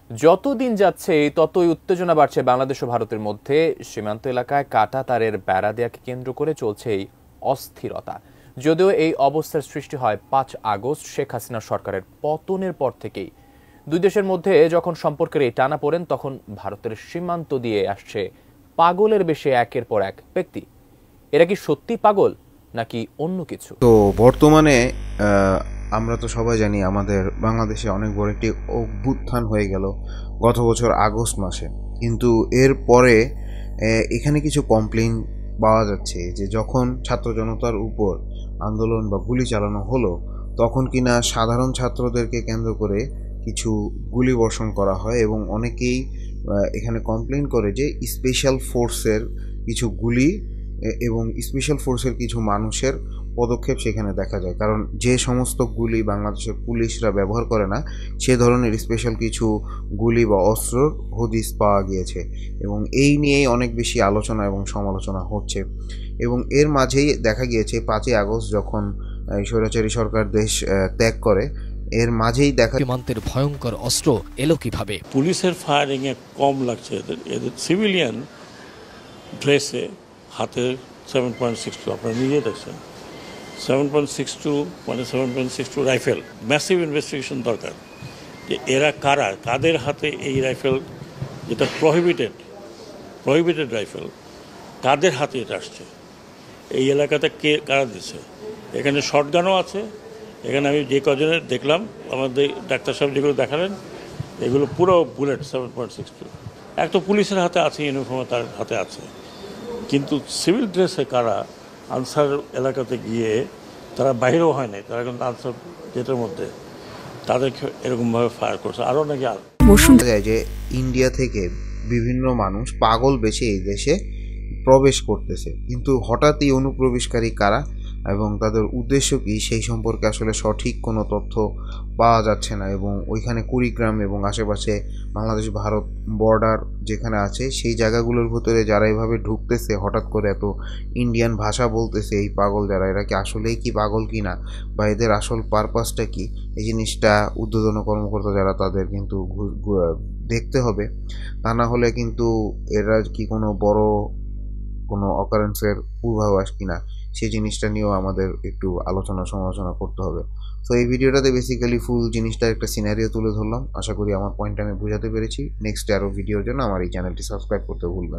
যত দিন যাচ্ছে ততই উত্তেজনা বাড়ছে বাংলাদেশ ও ভারতের মধ্যে। সীমান্ত এলাকায় কাটা তারের বেড়া দেয়াকে কেন্দ্র করে চলছে এই অস্থিরতা। যদিও এই অবস্থার সৃষ্টি হয় 5 আগস্ট শেখ হাসিনা সরকারের পতনের পর থেকেই। দুই দেশের মধ্যে যখন সম্পর্কের এই টানাপোড়েন, তখন ভারতের সীমান্ত দিয়ে আসছে পাগলের বেশে একের পর এক ব্যক্তি। এরা কি সত্যি পাগল নাকি অন্য কিছু? তো বর্তমানে আমরা তো সবাই জানি আমাদের বাংলাদেশে অনেক বড় একটি অভ্যুত্থান হয়ে গেল গত বছর আগস্ট মাসে। কিন্তু এর পরে এখানে কিছু কমপ্লেইন পাওয়া যাচ্ছে যে যখন ছাত্র জনতার উপর আন্দোলন বা গুলি চালানো হলো, তখন কিনা সাধারণ ছাত্রদেরকে কেন্দ্র করে কিছু গুলি বর্ষণ করা হয় এবং অনেকেই এখানে কমপ্লেইন করে যে স্পেশাল ফোর্সের কিছু গুলি এবং স্পেশাল ফোর্সের কিছু মানুষের পদক্ষেপ সেখানে দেখা যায়। কারণ যে সমস্ত গুলি বাংলাদেশের পুলিশরা ব্যবহার করে না, সে ধরনের স্পেশাল কিছু গুলি বা অস্ত্র হদিস পাওয়া গিয়েছে এবং এই নিয়েই অনেক বেশি আলোচনা এবং সমালোচনা হচ্ছে। এবং এর মাঝেই দেখা গিয়েছে 5ই আগস্ট যখন স্বৈরাচারী সরকার দেশ ত্যাগ করে, এর মাঝেই দেখা সীমান্তের ভয়ঙ্কর অস্ত্র এলো কিভাবে? পুলিশের ফায়ারিংয়ে কম লাগছে, এদের সিভিলিয়ান ড্রেসে হাতে 7.62, আপনারা নিজে দেখছেন 7.62, মানে 7.62 রাইফেল। ম্যাসিভ ইনভেস্টিগেশন দরকার যে এরা কারা, কাদের হাতে এই রাইফেল, যেটা প্রহিবিটেড রাইফেল, কাদের হাতে এটা আসছে, এই এলাকাতে কে কারা দিচ্ছে। এখানে শটগানও আছে। এখানে আমি যে কজনের দেখলাম, আমাদের ডাক্তার সাহেব যেগুলো দেখালেন, এগুলো পুরো বুলেট 7.62। এক তো পুলিশের হাতে আছে, ইউনিফর্মে তার হাতে আছে, কিন্তু সিভিল ড্রেসে কারা আনসার এলাকাতে গিয়ে তারা বাইরেও হয় নাই, তারা কিন্তু আনসার গেটের মধ্যে তাদেরকে এরকমভাবে ফায়ার করছে। আরও নাকি দেখা যায় যে ইন্ডিয়া থেকে বিভিন্ন মানুষ পাগল বেশি এই দেশে প্রবেশ করতেছে, কিন্তু হঠাৎই অনুপ্রবেশকারী কারা এবং তাদের উদ্দেশ্য কি সেই সম্পর্কে আসলে সঠিক কোনো তথ্য পাওয়া যাচ্ছে না। এবং ওইখানে কুড়িগ্রাম এবং আশেপাশে বাংলাদেশ ভারত বর্ডার যেখানে আছে সেই জায়গাগুলোর ভিতরে যারা এভাবে ঢুকতেছে, হঠাৎ করে এত ইন্ডিয়ান ভাষা বলতেছে, এই পাগল যারা, এরা কি আসলেই কি পাগল কি না, বা এদের আসল পারপাসটা কি, এই জিনিসটা ঊর্ধ্বতন কর্মকর্তা যারা তাদের কিন্তু দেখতে হবে। তা না হলে কিন্তু এরা কি কোনো বড় কোনো অকারেন্সের পূর্বাভাস কিনা, সেই জিনিসটা নিয়েও আমাদের একটু আলোচনা সমালোচনা করতে হবে। তো এই ভিডিওটাতে বেসিক্যালি ফুল জিনিসটার একটা সিনারিও তুলে ধরলাম। আশা করি আমার পয়েন্টটা আমি বোঝাতে পেরেছি। নেক্সট আরও ভিডিওর জন্য আমার এই চ্যানেলটি সাবস্ক্রাইব করতে ভুলবেন না।